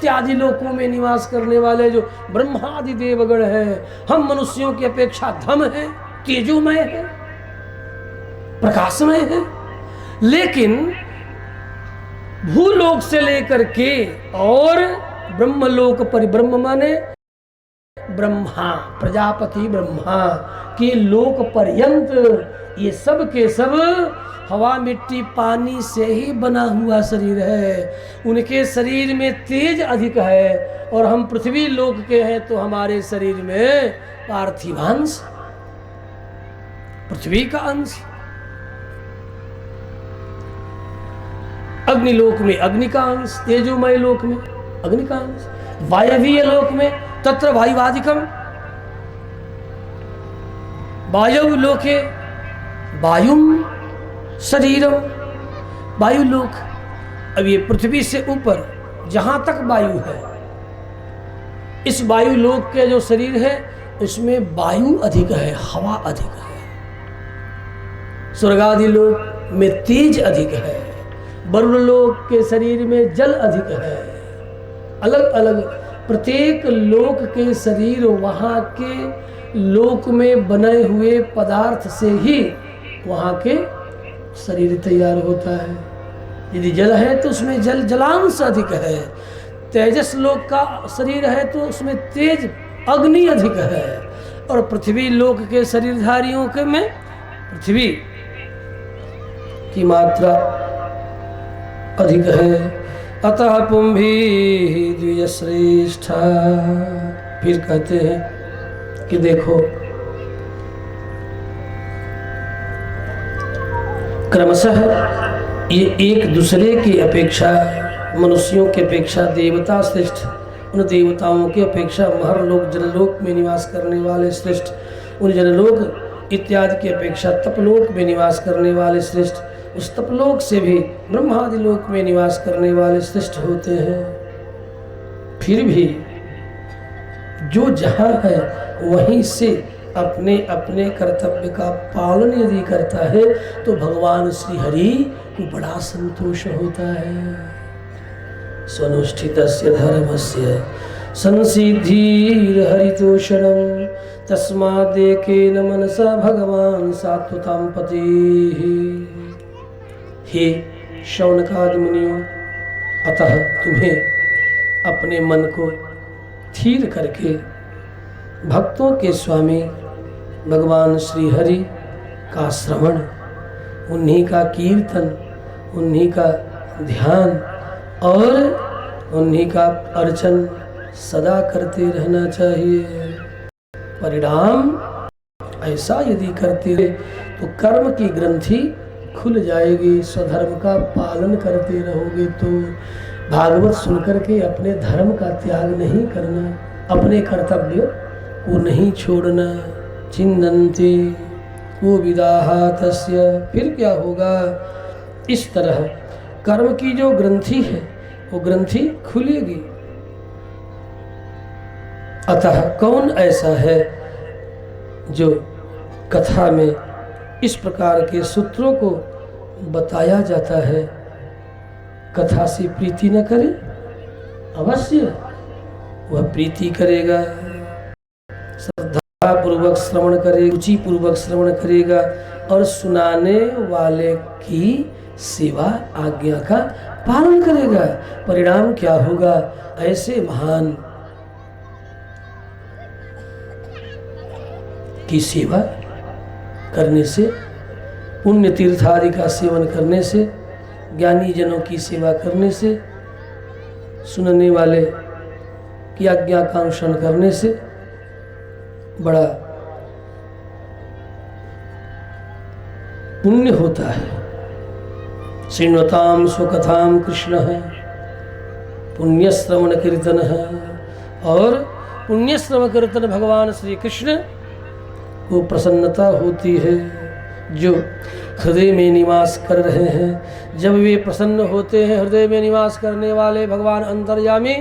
इत्यादि लोकों में निवास करने वाले जो ब्रह्मादि देवगण हैं, हम मनुष्यों की अपेक्षा धम है, तेजोमय है, प्रकाशमय है। लेकिन भूलोक से लेकर के और ब्रह्मलोक परिब्रह्म माने ब्रह्मा, प्रजापति ब्रह्मा के लोक पर्यंत ये सब के सब हवा मिट्टी पानी से ही बना हुआ शरीर है। उनके शरीर में तेज अधिक है और हम पृथ्वी लोक के हैं तो हमारे शरीर में पार्थिवांश, पृथ्वी का अंश। अग्निलोक में अग्नि का अंश, तेजोमय लोक में अग्नि का अंश, वायवीय लोक में तत्र वायुवादिकम, वायु लोके वायुम शरीरम, वायु लोक। अब ये पृथ्वी से ऊपर जहां तक वायु है, इस वायु लोक के जो शरीर है उसमें वायु अधिक है, हवा अधिक है। स्वर्गादि लोक में तेज अधिक है, वरुण लोक के शरीर में जल अधिक है। अलग अलग प्रत्येक लोक के शरीर वहाँ के लोक में बने हुए पदार्थ से ही वहाँ के शरीर तैयार होता है। यदि जल है तो उसमें जलांश अधिक है, तेजस लोक का शरीर है तो उसमें तेज अग्नि अधिक है, और पृथ्वी लोक के शरीरधारियों के में पृथ्वी की मात्रा अधिक है। अतः पुंभी द्विजश्रेष्ठ। फिर कहते हैं कि देखो क्रमशः ये एक दूसरे की अपेक्षा, मनुष्यों की अपेक्षा देवता श्रेष्ठ, उन देवताओं की अपेक्षा महरलोक जनलोक में निवास करने वाले श्रेष्ठ, उन जनलोक इत्यादि की अपेक्षा तपलोक में निवास करने वाले श्रेष्ठ, उस तपलोक से भी ब्रह्मादि लोक में निवास करने वाले श्रेष्ठ होते हैं। फिर भी जो जहाँ है वहीं से अपने अपने कर्तव्य का पालन यदि करता है तो भगवान श्री हरि को बड़ा संतोष होता है। स्वनुष्ठितस्य धर्मस्य संसिद्धिर हरितोषणम तस्मादेकेन मनसा भगवान सात्वतां पतिः। हे शौनकादि मुनियों, अतः तुम्हें अपने मन को स्थिर करके भक्तों के स्वामी भगवान श्री हरि का श्रवण, उन्हीं का कीर्तन, उन्हीं का ध्यान और उन्हीं का अर्चन सदा करते रहना चाहिए। परिणाम ऐसा यदि करते रहे तो कर्म की ग्रंथि खुल जाएगी। स्वधर्म का पालन करते रहोगे तो भागवत सुनकर के अपने धर्म का त्याग नहीं करना, अपने कर्तव्य को नहीं छोड़ना। चिंदन्ति वो विदाह तस्य, फिर क्या होगा? इस तरह कर्म की जो ग्रंथि है वो ग्रंथि खुलेगी। अतः कौन ऐसा है जो कथा में इस प्रकार के सूत्रों को बताया जाता है, कथा से प्रीति न करे? अवश्य वह प्रीति करेगा, श्रद्धा पूर्वक श्रवण करेगा, रुचि पूर्वक श्रवण करेगा और सुनाने वाले की सेवा आज्ञा का पालन करेगा। परिणाम क्या होगा? ऐसे महान की सेवा करने से, पुण्य तीर्थ आदि का सेवन करने से, ज्ञानी जनों की सेवा करने से, सुनने वाले की आज्ञा का अनुसरण करने से बड़ा पुण्य होता है। श्रृण्वताम स्वकथाम कृष्ण है, पुण्य श्रवण कीर्तन है, और पुण्य श्रवण कीर्तन भगवान श्री कृष्ण को प्रसन्नता होती है जो हृदय में निवास कर रहे हैं। जब वे प्रसन्न होते हैं हृदय में निवास करने वाले भगवान अंतर्यामी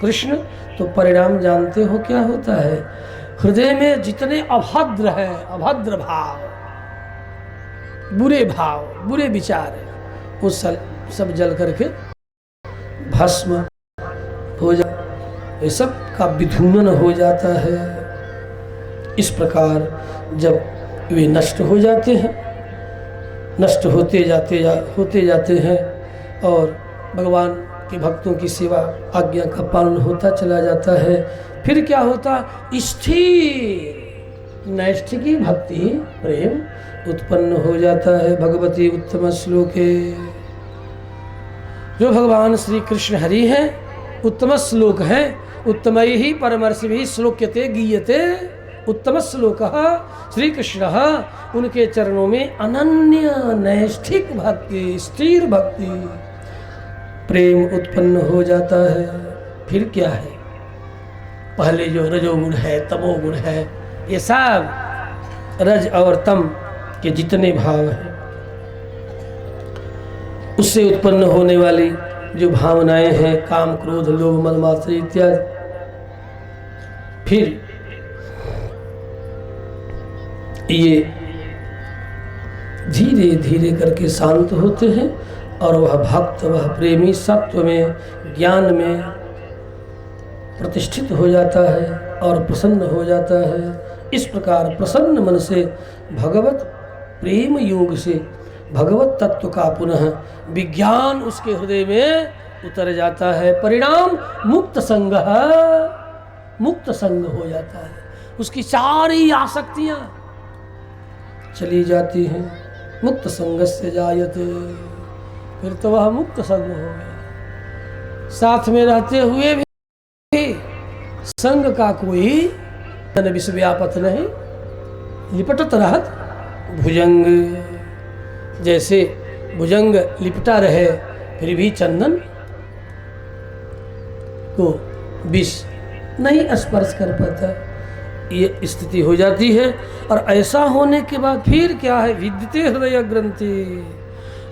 कृष्ण, तो परिणाम जानते हो क्या होता है? हृदय में जितने अभद्र है, अभद्र भाव, बुरे भाव, बुरे विचार है, वो सब जल करके भस्म हो जा, ये सब का विधूमन हो जाता है। इस प्रकार जब वे नष्ट हो जाते हैं, नष्ट होते जाते हैं और भगवान के भक्तों की सेवा आज्ञा का पालन होता चला जाता है, फिर क्या होता, स्थिर नैष्ठिकी भक्ति प्रेम उत्पन्न हो जाता है। भगवती उत्तम श्लोके, जो भगवान श्री कृष्ण हरि हैं, उत्तम श्लोक हैं, उत्तमैः ही परमर्षिभिः श्लोक्यते गीयते उत्तम श्लोक श्री कृष्ण, उनके चरणों में अनन्य नैष्ठिक भक्ति, स्थिर भक्ति प्रेम उत्पन्न हो जाता है। फिर क्या है, पहले जो रजोगुण है, तमोगुण है, ये सब रज और तम के जितने भाव हैं, उससे उत्पन्न होने वाली जो भावनाएं हैं, काम क्रोध लोभ मद मात्सर्य इत्यादि, फिर ये धीरे धीरे करके शांत होते हैं और वह भक्त, वह प्रेमी सत्व में, ज्ञान में प्रतिष्ठित हो जाता है और प्रसन्न हो जाता है। इस प्रकार प्रसन्न मन से भगवत प्रेम योग से भगवत तत्व का पुनः विज्ञान उसके हृदय में उतर जाता है। परिणाम मुक्त संग हो जाता है। उसकी सारी आसक्तियां चली जाती हैं। मुक्त संगस्य जायते, फिर तो वह मुक्त संग हो गया। साथ में रहते हुए भी संग का कोई विष व्यापत नहीं, लिपटत रहत भुजंग, जैसे भुजंग लिपटा रहे फिर भी चंदन को विष नहीं स्पर्श कर पाता, ये स्थिति हो जाती है। और ऐसा होने के बाद फिर क्या है, विद्यते हृदय ग्रंथि,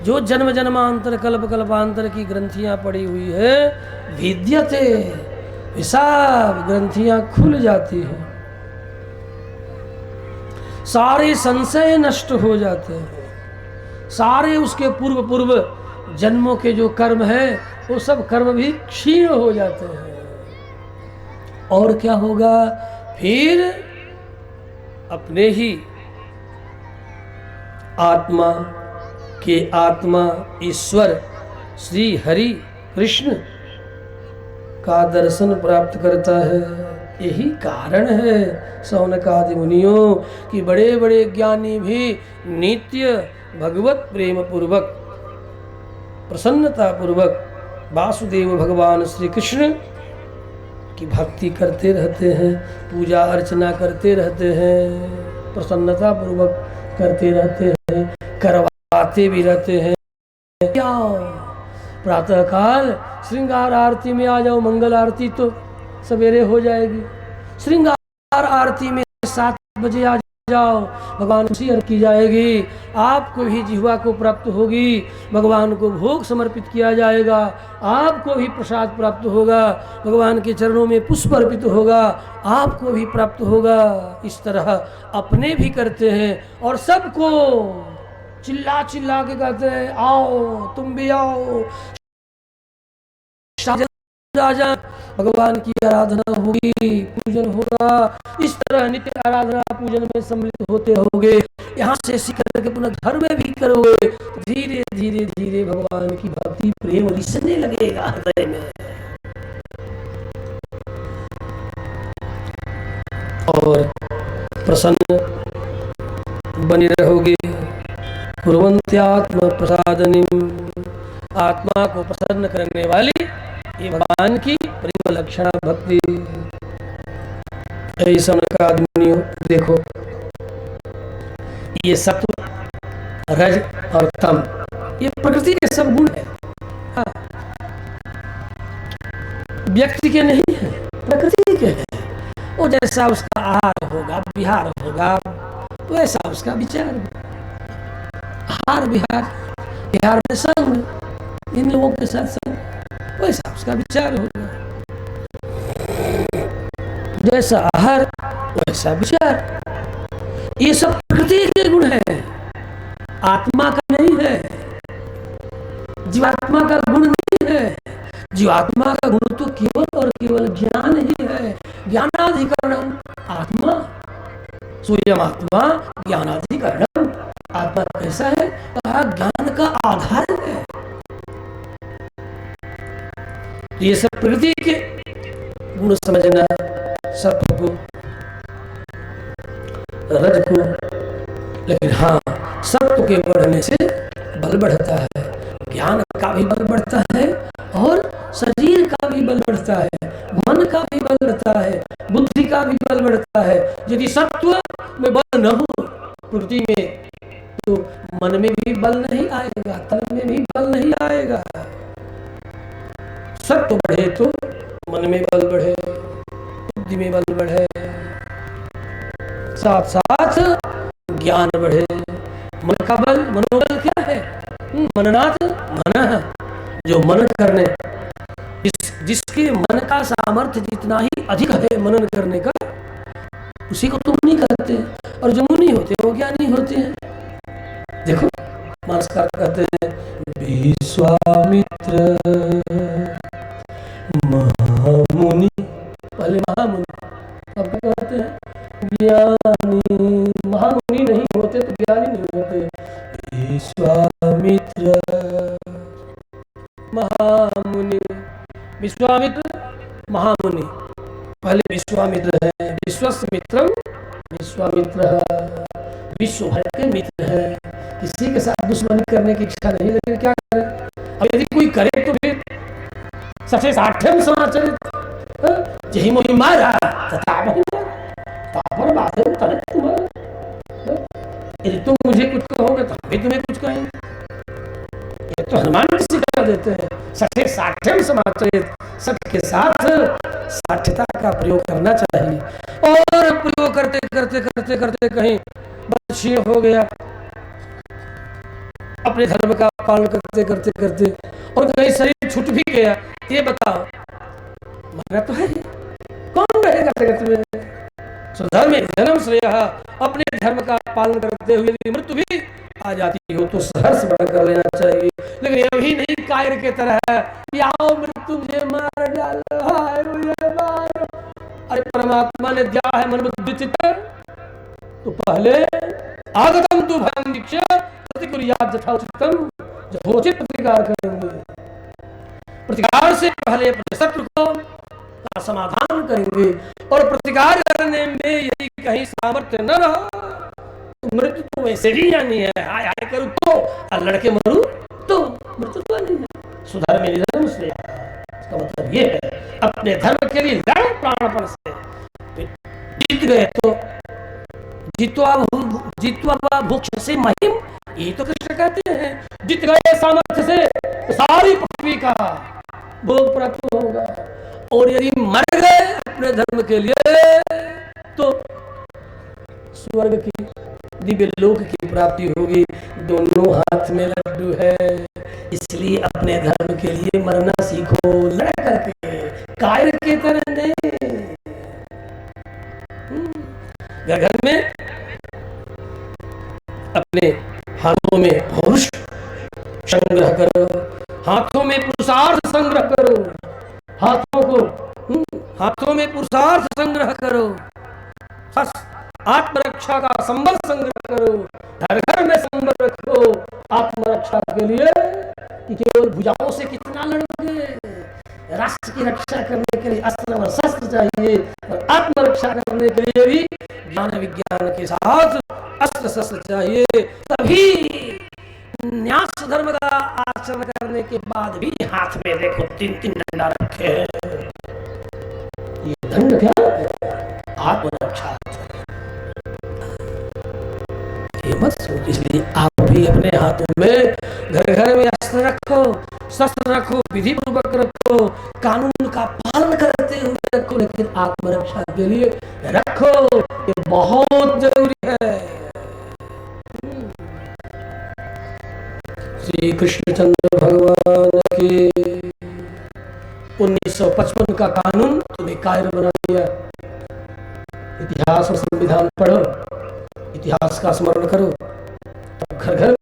जो जन्म जन्मांतर कल्प कल्पांतर की ग्रंथियां पड़ी हुई है, विद्यते, सब ग्रंथियां खुल जाती हैं, सारे संशय नष्ट हो जाते हैं, सारे उसके पूर्व जन्मों के जो कर्म है वो सब कर्म भी क्षीण हो जाते हैं। और क्या होगा, फिर अपने ही आत्मा के आत्मा ईश्वर श्री हरि कृष्ण का दर्शन प्राप्त करता है। यही कारण है शौनकादि मुनियों कि बड़े बड़े ज्ञानी भी नित्य भगवत प्रेम पूर्वक, प्रसन्नता पूर्वक वासुदेव भगवान श्री कृष्ण की भक्ति करते रहते हैं, पूजा अर्चना करते रहते हैं, प्रसन्नता पूर्वक करते रहते हैं, करवाते भी रहते हैं। प्रातःकाल श्रृंगार आरती में आ जाओ, मंगल आरती तो सवेरे हो जाएगी, श्रृंगार आरती में 7 बजे आ जाओ, भगवान को अर्पित की जाएगी, आपको भी जिह्वा को प्राप्त होगी, भगवान को भोग समर्पित किया जाएगा, आपको भी प्रसाद प्राप्त होगा, भगवान के चरणों में पुष्प अर्पित होगा, आपको भी प्राप्त होगा। इस तरह अपने भी करते हैं और सबको चिल्ला चिल्ला के कहते हैं, आओ तुम भी आओ, राजा भगवान की आराधना होगी, पूजन होगा। इस तरह नित्य आराधना पूजन में सम्मिलित होते रहोगे, यहाँ से सीख करके पुनः घर में भी करोगे, धीरे धीरे धीरे भगवान की भक्ति प्रेम रिसने लगेगा हृदय में, और प्रसन्न बने रहोगे। कुर्वन्त्यात्म प्रसादनिम, आत्मा को प्रसन्न करने वाली ये भगवान की प्रेम लक्षणा भक्ति। ऐसा मुनियों देखो, ये सत्व रज और तम ये प्रकृति के सब गुण है, व्यक्ति के नहीं है, प्रकृति के है। वो जैसा उसका आहार होगा, विहार होगा, वैसा उसका विचार होगा। आहार विहार, विहार में संग, इन लोगों के साथ संग, वैसा उसका विचार होगा। जैसा आहार वैसा विचार, ये सब प्रकृति के गुण है, आत्मा का नहीं है, जीवात्मा का गुण नहीं है। जीवात्मा का गुण तो केवल केवल ज्ञान ही है। ज्ञानाधिकरणम आत्मा, स्वयं आत्मा ज्ञानाधिकरणम। आत्मा कैसा है? कहा ज्ञान का आधार है। ये सब प्रकृति के गुण समझना, सत्व को, रज को, लेकिन हाँ सत्व के बढ़ने से बल बढ़ता है, ज्ञान का भी बल बढ़ता है और शरीर का भी बल बढ़ता है, मन का भी बल बढ़ता है, बुद्धि का भी बल बढ़ता है। यदि सत्व में बल न हो प्रकृति में तो मन में भी बल नहीं आएगा, तन में भी बल नहीं आएगा। सत्व बढ़े तो मन में बल बढ़े, बुद्धि में बल बढ़े, साथ साथ ज्ञान बढ़े। मन का बल, मनोबल क्या है? मननाथ मन, जो मनन करने, जिसके मन का सामर्थ्य जितना ही अधिक है मनन करने का, उसी को तुम नहीं करते। और जो मुनि होते हैं वो ज्ञानी होते हैं। देखो मानसकार कहते हैं विश्वामित्र महामुनि, पहले महामुनि, अब क्या कहते हैं ज्ञानी। महामुनि नहीं होते तो ज्ञानी नहीं होते। विश्वामित्र महामुनि, विश्वामित्र महामुनि, पहले विश्वामित्र है। विश्वमित्रम विश्वामित्र, विश्व भर के मित्र है। किसी के साथ दुश्मनी करने की इच्छा नहीं, लेकिन क्या करें? अब यदि कोई करे तो फिर सचे साठ्यम समाचरित जही मोहि मारा तथा तापर बाधे तने तुम्हारा। यदि तुम मुझे कुछ कहोगे तो हम भी तुम्हें कुछ कहेंगे। ये तो हनुमान की शिक्षा देते हैं, सठे साठ्यम समाचरित, सठ के साथ साठ्यता का प्रयोग करना चाहिए। और प्रयोग करते करते करते करते कहीं बच्ची हो गया, अपने धर्म का पालन करते करते करते, और कहीं शरीर छूट भी गया, ये बताओ मरना तो है, कौन रहेगा जगत में? स्वधर्म जन्म श्रेयः, अपने धर्म का पालन करते हुए यदि मृत्यु भी आ जाती हो तो सहर्ष बड़ा कर लेना चाहिए। लेकिन ये भी नहीं कायर के तरह आओ मृत्यु मुझे मार डालो, हाय मुझे मारो। अरे परमात्मा ने दिया है मन बुद्धि चित्त, तो पहले आगतम तु भयं दीक्ष्य प्रतिकुर्यात् यथोचितम, यथोचित प्रतिकार करेंगे। प्रतिकार से पहले अपने शत्रु को का समाधान करेंगे, और प्रतिकार करने में यदि कहीं सामर्थ्य न रहा तो मृत्यु तो वैसे भी जानी है। हाय हाय करूं तो, और लड़के मरूं तो मृत्यु तो नहीं है। सुधर्म निधर्म से, इसका मतलब ये है अपने धर्म के लिए लड़ो प्राणपण से। जीत गए तो जीतवा भूक्ष से महिम, यही तो कृष्ण कहते हैं। जीत गए सामर्थ्य से तो सारी पृथ्वी का भोग प्राप्त होगा। और यदि मर गए अपने धर्म के लिए तो स्वर्ग की, दिव्य लोक की प्राप्ति होगी। दोनों हाथ में लड्डू है, इसलिए अपने धर्म के लिए मरना सीखो, लड़ करके, कायर के तरह नहीं। घर में अपने हाथों में पौरुष संग्रह करो, हाथों में पुरुषार्थ संग्रह करो, हाथों में पुरुषार्थ संग्रह करो, आत्मरक्षा का संबल संग्रह करो, घर घर में संबल रखो आत्मरक्षा के लिए। कि केवल भुजाओं से कितना लड़ोगे? राष्ट्र की रक्षा करने के लिए अस्त्र और शस्त्र चाहिए, और आत्मरक्षा करने के लिए भी ज्ञान विज्ञान के साथ अस्त्र शस्त्र चाहिए। तभी न्यास धर्म का आचरण करने के बाद भी हाथ में देखो 3-3 डंडा रखे हैं। ये दंड क्या है? आत्मरक्षा। ये मत सोच, इसलिए आप भी अपने हाथों में घर घर में अस्त्र रखो, शस्त्र रखो, विधि पूर्वक रखो, कानून का पालन करते हुए रखो, लेकिन आत्मरक्षा के लिए रखो। ये बहुत जरूरी है। श्री कृष्णचंद्र भगवान के 1955 का कानून तुम्हें कायर बना दिया। इतिहास और संविधान पढ़ो, इतिहास का स्मरण करो, घर घर